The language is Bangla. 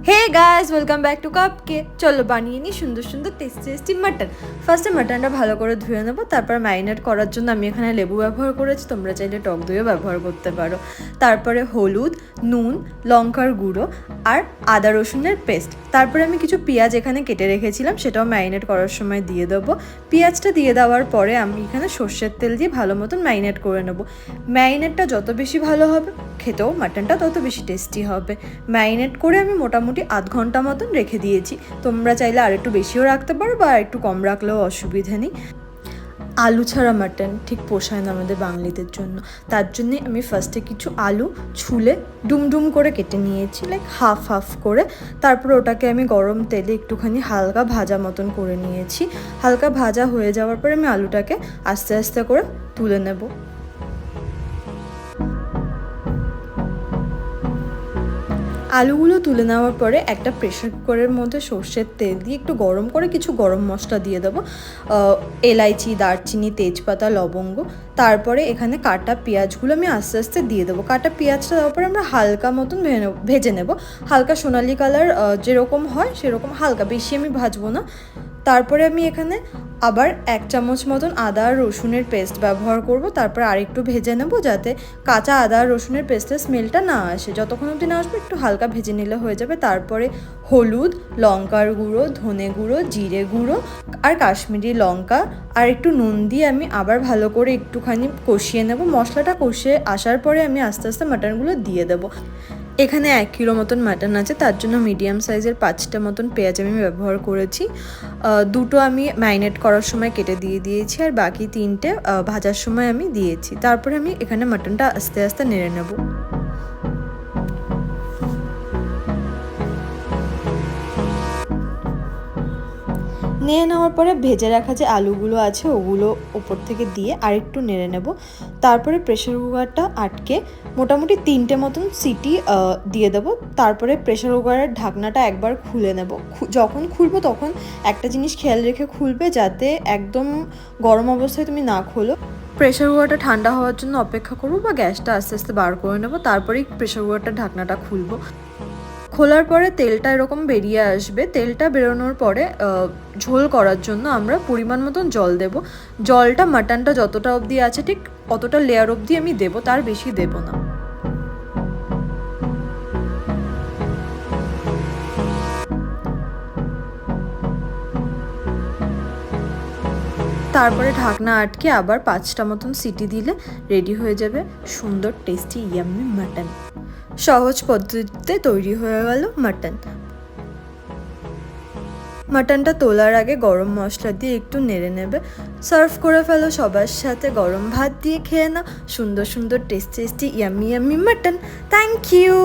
Hey guys welcome back to cupcake चलो বানিয়ে নি সুন্দর সুন্দর টেস্টি টেস্টি মাটন। ফার্স্টে মাটনটা ভালো করে ধুয়ে নেব, তারপর ম্যারিনেট করার জন্য আমি এখানে লেবু ব্যবহার করেছি, তোমরা চাইলে টক দইও ব্যবহার করতে পারো। তারপরে হলুদ, নুন, লঙ্কার গুঁড়ো আর আদা রসুনের পেস্ট। তারপরে আমি কিছু পেঁয়াজ এখানে কেটে রেখেছিলাম, সেটাও ম্যারিনেট করার সময় দিয়ে দেবো। পেঁয়াজটা দিয়ে দেওয়ার পরে আমি এখানে সর্ষের তেল দিয়ে ভালো মতন ম্যারিনেট করে নেব। ম্যারিনেটটা যত বেশি ভালো হবে খেতেও মাটনটা তত বেশি টেস্টি হবে। ম্যারিনেট করে আমি মোটামুটি আধ ঘন্টা মতন রেখে দিয়েছি, তোমরা চাইলে আর একটু বেশিও রাখতে পারো বা একটু কম রাখলেও অসুবিধা নেই। আলু ছাড়া মাটন ঠিক পোষায় না আমাদের বাঙালিদের জন্য, তার জন্যে আমি ফার্স্টে কিছু আলু ছুলে ডুমডুম করে কেটে নিয়েছি, লাইক হাফ হাফ করে। তারপর ওটাকে আমি গরম তেলে একটুখানি হালকা ভাজা মতন করে নিয়েছি। হালকা ভাজা হয়ে যাওয়ার পরে আমি আলুটাকে আস্তে আস্তে করে তুলে নেব। আলুগুলো তুলে নেওয়ার পরে একটা প্রেশার কুকারের মধ্যে সর্ষের তেল দিয়ে একটু গরম করে কিছু গরম মশলা দিয়ে দেবো, এলাইচি, দারচিনি, তেজপাতা, লবঙ্গ। তারপরে এখানে কাটা পেঁয়াজগুলো আমি আস্তে আস্তে দিয়ে দেবো। কাটা পেঁয়াজটা দেওয়ার পরে আমরা হালকা মতন ভেজে নেব, হালকা সোনালি কালার যেরকম হয় সেরকম, হালকা, বেশি আমি ভাজবো না। তারপরে আমি এখানে আবার 1 চামচ মতন আদা আর রসুনের পেস্ট ব্যবহার করব। তারপর আরেকটু ভেজে নেব যাতে কাঁচা আদা আর রসুনের পেস্টের স্মেলটা না আসে, যতক্ষণ অবধি না আসবে একটু হালকা ভেজে নিলে হয়ে যাবে। তারপরে হলুদ, লঙ্কার গুঁড়ো, ধনে গুঁড়ো, জিরে গুঁড়ো আর কাশ্মীরি লঙ্কা আর একটু নুন দিয়ে আমি আবার ভালো করে একটুখানি কষিয়ে নেব। মশলাটা কষিয়ে আসার পরে আমি আস্তে আস্তে মাটনগুলো দিয়ে দেবো। এখানে 1 কিলো মতন মাটন আছে, তার জন্য মিডিয়াম সাইজের 5টা মতন পেঁয়াজ আমি ব্যবহার করেছি। 2টো আমি ম্যারিনেট করার সময় কেটে দিয়ে দিয়েছি আর বাকি 3টে ভাজার সময় আমি দিয়েছি। তারপরে আমি এখানে মাটনটা আস্তে আস্তে নেড়ে নেব। নিয়ে নেওয়ার পরে ভেজে রাখা যে আলুগুলো আছে ওগুলো ওপর থেকে দিয়ে আরেকটু নেড়ে নেব। তারপরে প্রেশার কুকারটা আটকে মোটামুটি 3টে মতন সিটি দিয়ে দেবো। তারপরে প্রেশার কুকারের ঢাকনাটা একবার খুলে নেব। যখন খুলবো তখন একটা জিনিস খেয়াল রেখে খুলবে, যাতে একদম গরম অবস্থায় তুমি না খোলো। প্রেশার কুকারটা ঠান্ডা হওয়ার জন্য অপেক্ষা করবো বা গ্যাসটা আস্তে আস্তে বার করে নেবো, তারপরেই প্রেশার কুকারটার ঢাকনাটা খুলবো। খোলার পরে তেলটা এরকম বেরিয়ে আসবে। তেলটা বেরোনোর পরে ঝোল করার জন্য আমরা পরিমাণ মতন জল দেব। জলটা মাটনটা যতটা অবধি আছে ঠিক অতটা লেয়ার অবধি আমি দেব, তার বেশি দেব না। তারপরে ঢাকনা আটকে আবার 5টা মতন সিটি দিলে রেডি হয়ে যাবে সুন্দর টেস্টি ইয়াম্মি মাটন। সহজ পদ্ধতিতে তৈরি হয়ে গেল মাটন। মাটনটা তোলার আগে গরম মশলা দিয়ে একটু নেড়ে নেবে, সার্ভ করে ফেলো সবার সাথে। গরম ভাত দিয়ে খেয়ে নাও সুন্দর সুন্দর tasty tasty yummy yummy mutton. Thank you.